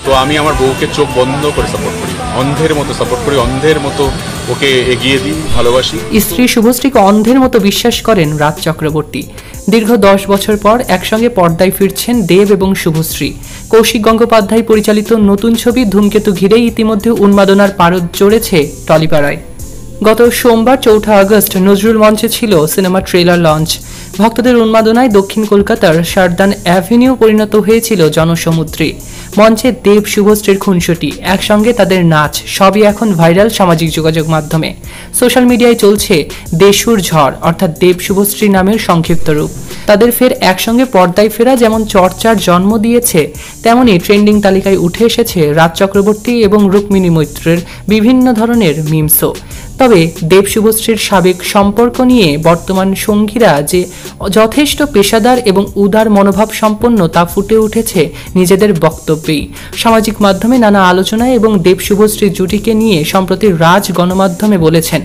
তো আমি আমার বউকে চোখ বন্ধ করে সাপোর্ট করি, অন্ধের মতো সাপোর্ট করি, অন্ধের মতো ওকে এগিয়ে দিই, ভালোবাসি। স্ত্রী শুভশ্রীকে অন্ধের মতো বিশ্বাস করেন রাজ চক্রবর্তী। দীর্ঘ 10 বছর পর একসঙ্গে পর্দায় ফিরছেন দেব এবং শুভশ্রী। কৌশিক গঙ্গোপাধ্যায় পরিচালিত নতুন ছবি ধূমকেতু ঘিরেই ইতিমধ্যে উন্মাদনার পারদ চড়েছে টলিপাড়ায়। গত সোমবার 4 আগস্ট নজরুল মঞ্চে ছিল সিনেমা ট্রেলার লঞ্চ। ভক্তদের উন্মাদনায় দক্ষিণ কলকাতার শারদান অ্যাভিনিউ পরিণত হয়েছিল জনসমুদ্রে। মঞ্চে দেব শুভশ্রীর খুনসুটি, একসঙ্গে তাদের নাচ, সবই এখন ভাইরাল সামাজিক যোগাযোগ মাধ্যমে। সোশ্যাল মিডিয়ায় চলছে দেশুর ঝড়, অর্থাৎ দেব শুভশ্রী নামের সংক্ষিপ্ত রূপ। তাদের ফের একসঙ্গে পর্দায় ফেরা যেমন চর্চার জন্ম দিয়েছে, তেমনই ট্রেন্ডিং তালিকায় উঠে এসেছে রাজ চক্রবর্তী এবং রুক্মিণী মৈত্রের বিভিন্ন ধরনের মিমসও। তবে দেব শুভশ্রীর সাবেক সম্পর্ক নিয়ে বর্তমান সঙ্গীরা যে যথেষ্ট পেশাদার এবং উদার মনোভাব সম্পন্ন তা ফুটে উঠেছে নিজেদের বক্তব্যেই। সামাজিক মাধ্যমে নানা আলোচনায় এবং দেব শুভশ্রীর জুটিকে নিয়ে সম্প্রতি রাজ গণমাধ্যমে বলেছেন,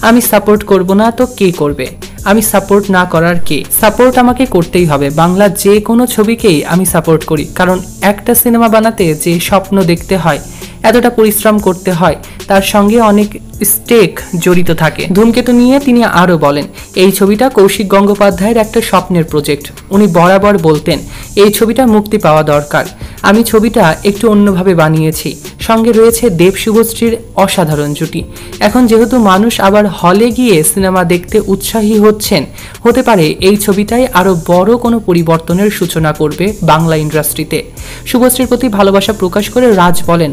আমি সাপোর্ট করব না তো কে করবে, আমি সাপোর্ট না করার কে, সাপোর্ট আমাকে করতেই হবে। বাংলার যে কোনো ছবিকেই আমি সাপোর্ট করি, কারণ একটা সিনেমা বানাতে যে স্বপ্ন দেখতে হয়, এতটা পরিশ্রম করতে হয়, তার সঙ্গে অনেক স্টেক জড়িত থাকে। ধূমকেতু নিয়ে তিনি আরও বলেন, এই ছবিটা কৌশিক গঙ্গোপাধ্যায়ের একটা স্বপ্নের প্রজেক্ট। উনি বরাবর বলতেন এই ছবিটা মুক্তি পাওয়া দরকার। আমি ছবিটা একটু অন্যভাবে বানিয়েছি। সঙ্গে রয়েছে দেব শুভশ্রীর অসাধারণ জুটি। এখন যেহেতু মানুষ আবার হলে গিয়ে সিনেমা দেখতে উৎসাহী হচ্ছেন, হতে পারে এই ছবিটাই আরও বড় কোনো পরিবর্তনের সূচনা করবে বাংলা ইন্ডাস্ট্রিতে। শুভশ্রীর প্রতি ভালোবাসা প্রকাশ করে রাজ বলেন,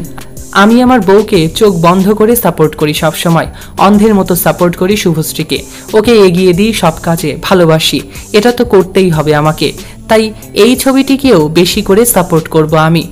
আমি আমার বউকে চোখ বন্ধ করে সাপোর্ট করি, সবসময় অন্ধের মতো সাপোর্ট করি শুভশ্রীকে, ওকে এগিয়ে দিই সব কাজে, ভালোবাসি, এটা তো করতেই হবে আমাকে, তাই এই ছবিটিকেও বেশি করে সাপোর্ট করব আমি।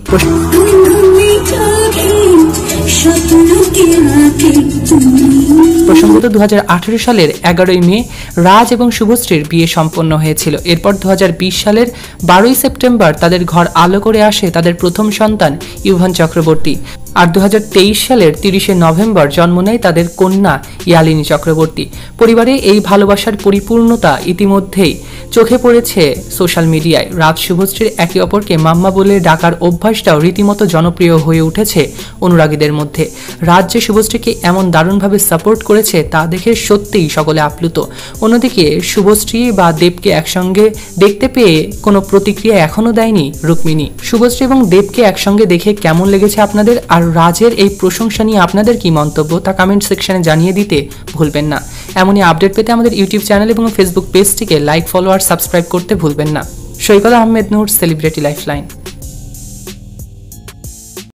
প্রসঙ্গত 2018 সালের 11ই মে রাজ এবং শুভশ্রীর বিয়ে সম্পন্ন হয়েছিল। এরপর 2020 সালের 12ই সেপ্টেম্বর তাদের ঘর আলো করে আসে তাদের প্রথম সন্তান ইউভান চক্রবর্তী। আর 2023 সালের 30শে নভেম্বর জন্ম নেয় তাদের কন্যা ইয়ালিনী চক্রবর্তী। পরিবারে এই ভালোবাসার পরিপূর্ণতা ইতিমধ্যেই চোখে পড়েছে সোশ্যাল মিডিয়ায়। রাজ শুভশ্রীর একে অপরকে মাম্মা বলে ডাকার অভ্যাসটাও রীতিমতো জনপ্রিয় হয়ে উঠেছে অনুরাগীদের মধ্যে। রাজ যে শুভশ্রীকে এমন দারুণভাবে সাপোর্ট করেছে তা দেখে সত্যিই সকলে আপ্লুত। অন্যদিকে শুভশ্রী বা দেবকে একসঙ্গে দেখতে পেয়ে কোনো প্রতিক্রিয়া এখনো দেয়নি রুক্মিণী। শুভশ্রী এবং দেবকে একসঙ্গে দেখে কেমন লেগেছে আপনাদের, আর রাজের এই প্রশংসা নিয়ে আপনাদের কি মন্তব্য তা কমেন্ট সেকশনে জানিয়ে দিতে ভুলবেন না। এমনই আপডেট পেতে আমাদের ইউটিউব চ্যানেল এবং ফেসবুক পেজটিকে লাইক, ফলো আর সাবস্ক্রাইব করতে ভুলবেন না। সৈকত আহমেদ নূর, সেলিব্রিটি লাইফলাইন।